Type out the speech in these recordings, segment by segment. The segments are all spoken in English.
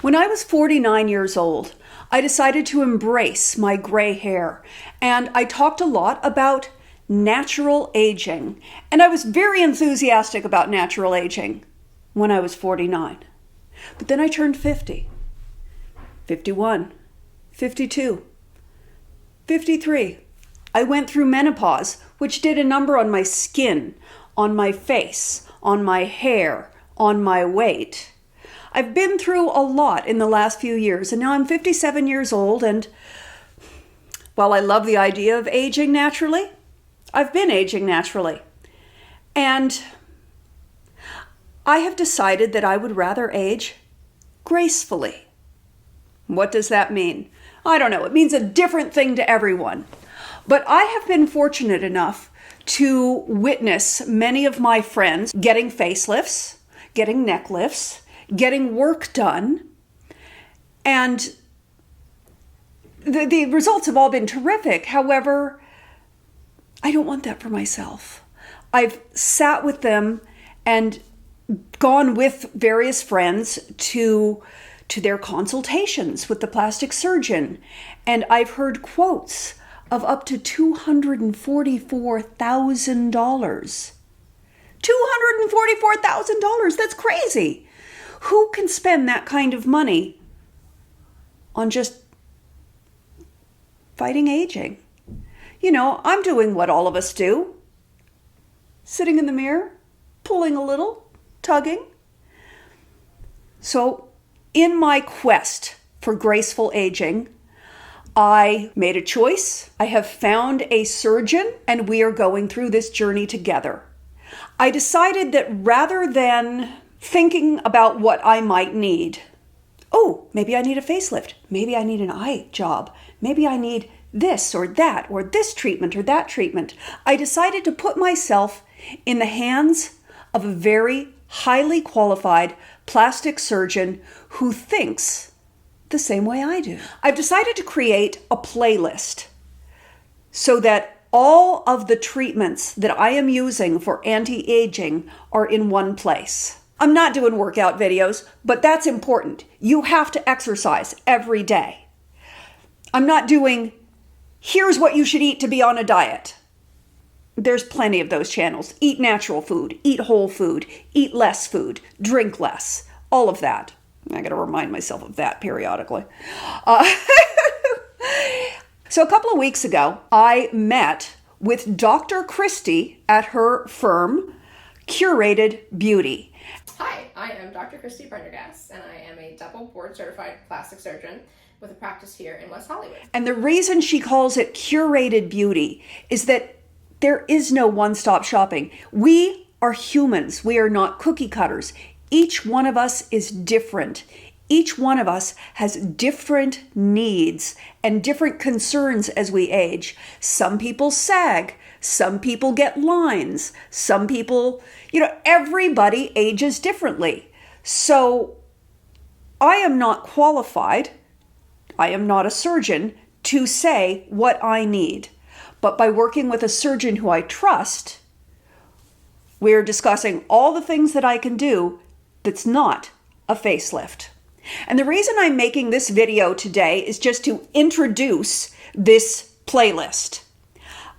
When I was 49 years old, I decided to embrace my gray hair, and I talked a lot about natural aging, and I was very enthusiastic about natural aging when I was 49. But then I turned 50, 51, 52, 53. I went through menopause, which did a number on my skin, on my face, on my hair, on my weight. I've been through a lot in the last few years, and now I'm 57 years old, and while I love the idea of aging naturally, I've been aging naturally. And I have decided that I would rather age gracefully. What does that mean? I don't know. It means a different thing to everyone. But I have been fortunate enough to witness many of my friends getting facelifts, getting neck lifts, getting work done, and the results have all been terrific. However, I don't want that for myself. I've sat with them and gone with various friends to their consultations with the plastic surgeon, and I've heard quotes of up to $244,000. $244,000, that's crazy. Who can spend that kind of money on just fighting aging? You know, I'm doing what all of us do. Sitting in the mirror, pulling a little, tugging. So, in my quest for graceful aging, I made a choice. I have found a surgeon, and we are going through this journey together. I decided that rather than thinking about what I might need, oh, maybe I need a facelift, maybe I need an eye job, maybe I need this or that, or this treatment or that treatment, I decided to put myself in the hands of a very highly qualified plastic surgeon who thinks the same way I do. I've decided to create a playlist so that all of the treatments that I am using for anti-aging are in one place. I'm not doing workout videos, but that's important. You have to exercise every day. I'm not doing, here's what you should eat to be on a diet. There's plenty of those channels. Eat natural food, eat whole food, eat less food, drink less, all of that. I got to remind myself of that periodically. So a couple of weeks ago, I met with Dr. Christie at her firm, Curated Beauty. Hi, I am Dr. Christie Prendergast, and I am a double board certified plastic surgeon with a practice here in West Hollywood. And the reason she calls it Curated Beauty is that there is no one-stop shopping. We are humans. We are not cookie cutters. Each one of us is different. Each one of us has different needs and different concerns as we age. Some people sag. Some people get lines. Some people, everybody ages differently. So I am not qualified, I am not a surgeon, to say what I need. But by working with a surgeon who I trust, we're discussing all the things that I can do that's not a facelift. And the reason I'm making this video today is just to introduce this playlist.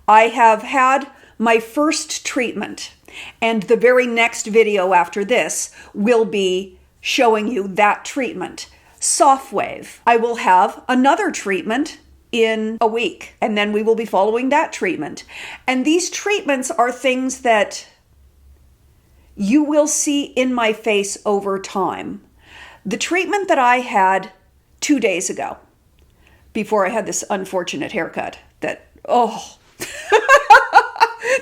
I have had my first treatment, and the very next video after this will be showing you that treatment. Soft wave. I will have another treatment in a week, and then we will be following that treatment. And these treatments are things that you will see in my face over time. The treatment that I had 2 days ago, before I had this unfortunate haircut that,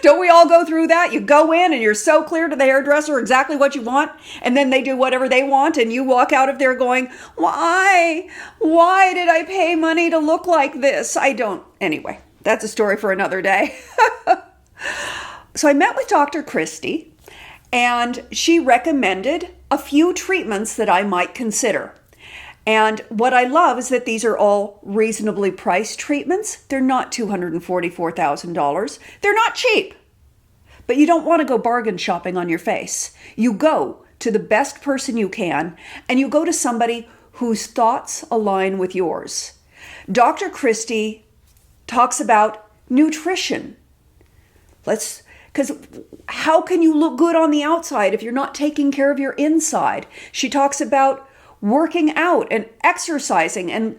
don't we all go through that? You go in and you're so clear to the hairdresser exactly what you want, and then they do whatever they want, and you walk out of there going, why? Why did I pay money to look like this? Anyway, that's a story for another day. So I met with Dr. Christie, and she recommended a few treatments that I might consider. And what I love is that these are all reasonably priced treatments. They're not $244,000. They're not cheap. But you don't want to go bargain shopping on your face. You go to the best person you can, and you go to somebody whose thoughts align with yours. Dr. Christie talks about nutrition. Because how can you look good on the outside if you're not taking care of your inside? She talks about working out and exercising and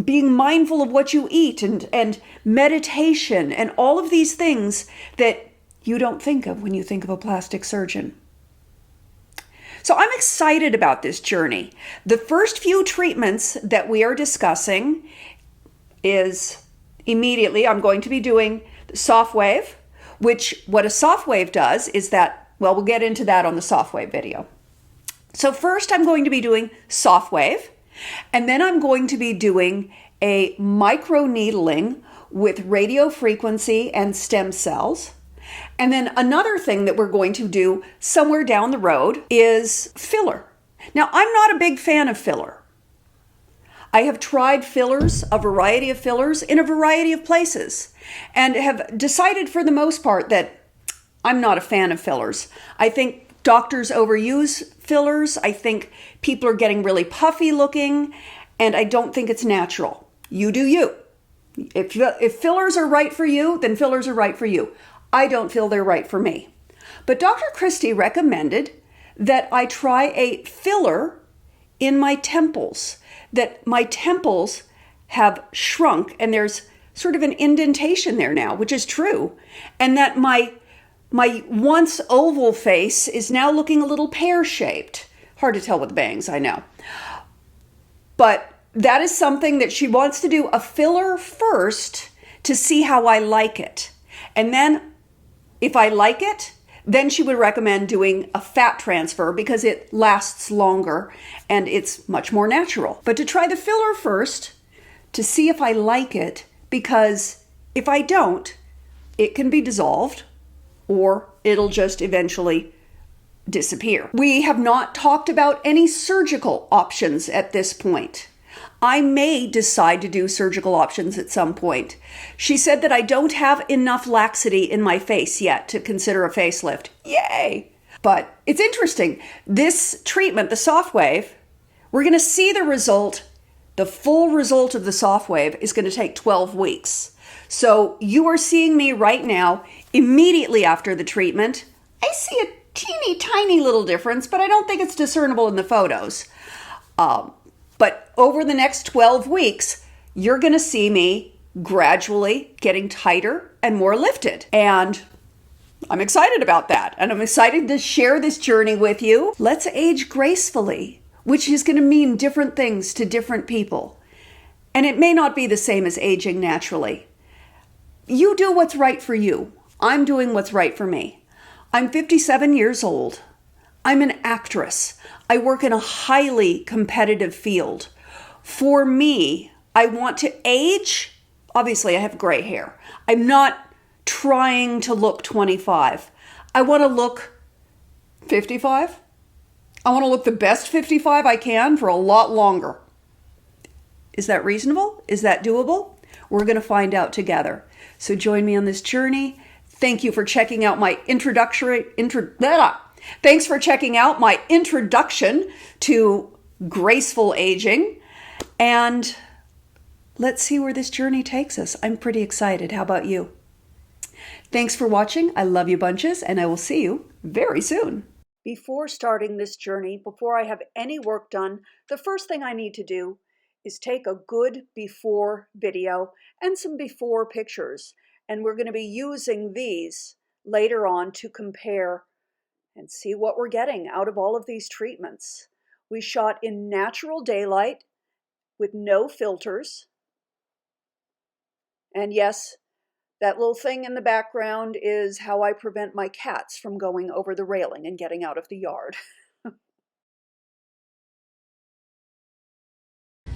being mindful of what you eat and meditation and all of these things that you don't think of when you think of a plastic surgeon. So I'm excited about this journey. The first few treatments that we are discussing is immediately I'm going to be doing the soft wave, which what a soft wave does is that, well, we'll get into that on the soft wave video. So first I'm going to be doing soft wave, and then I'm going to be doing a micro needling with radio frequency and stem cells. And then another thing that we're going to do somewhere down the road is filler. Now, I'm not a big fan of filler. I have tried fillers, a variety of fillers in a variety of places, and have decided for the most part that I'm not a fan of fillers. I think doctors overuse fillers. I think people are getting really puffy looking, and I don't think it's natural. You do you. If fillers are right for you, then fillers are right for you. I don't feel they're right for me. But Dr. Christie recommended that I try a filler in my temples, that my temples have shrunk and there's sort of an indentation there now, which is true, and that my once oval face is now looking a little pear-shaped. Hard to tell with the bangs, I know. But that is something that she wants to do a filler first to see how I like it. And then if I like it, then she would recommend doing a fat transfer because it lasts longer and it's much more natural. But to try the filler first to see if I like it, because if I don't, it can be dissolved or it'll just eventually disappear. We have not talked about any surgical options at this point. I may decide to do surgical options at some point. She said that I don't have enough laxity in my face yet to consider a facelift. Yay! But it's interesting. This treatment, the soft wave, we're going to see the result. The full result of the soft wave is going to take 12 weeks. So you are seeing me right now, immediately after the treatment. I see a teeny tiny little difference, but I don't think it's discernible in the photos. But over the next 12 weeks, you're going to see me gradually getting tighter and more lifted. And I'm excited about that. And I'm excited to share this journey with you. Let's age gracefully, which is going to mean different things to different people. And it may not be the same as aging naturally. You do what's right for you. I'm doing what's right for me. I'm 57 years old. I'm an actress. I work in a highly competitive field. For me, I want to age. Obviously, I have gray hair. I'm not trying to look 25. I want to look 55. I want to look the best 55 I can for a lot longer. Is that reasonable? Is that doable? We're going to find out together. So join me on this journey. Thank you for checking out my Thanks for checking out my introduction to graceful aging. And let's see where this journey takes us. I'm pretty excited. How about you? Thanks for watching. I love you bunches, and I will see you very soon. Before starting this journey, before I have any work done, the first thing I need to do is take a good before video and some before pictures. And we're going to be using these later on to compare and see what we're getting out of all of these treatments. We shot in natural daylight with no filters. And yes, that little thing in the background is how I prevent my cats from going over the railing and getting out of the yard.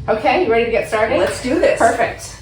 Okay, you ready to get started? Let's do this. Perfect.